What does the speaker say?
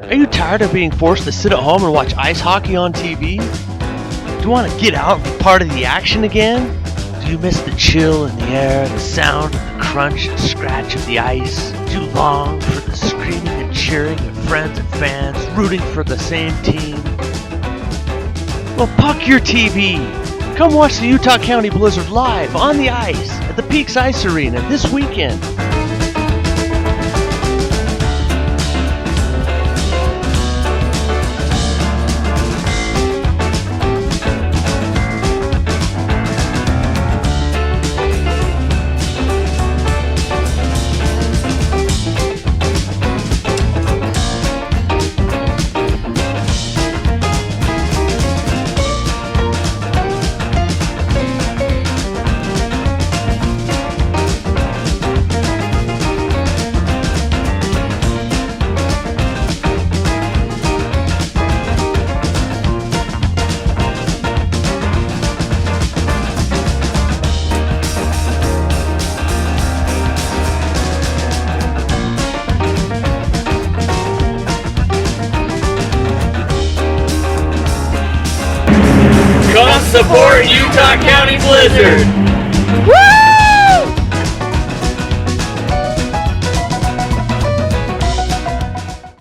Are you tired of being forced to sit at home and watch ice hockey on TV? Do you want to get out and be part of the action again? Do you miss the chill in the air, the sound of the crunch and scratch of the ice? Do you long for the screaming and cheering of friends and fans rooting for the same team? Well, puck your TV. Come watch the Utah County Blizzard live on the ice at the Peaks Ice Arena this weekend. Come support Utah County Blizzard!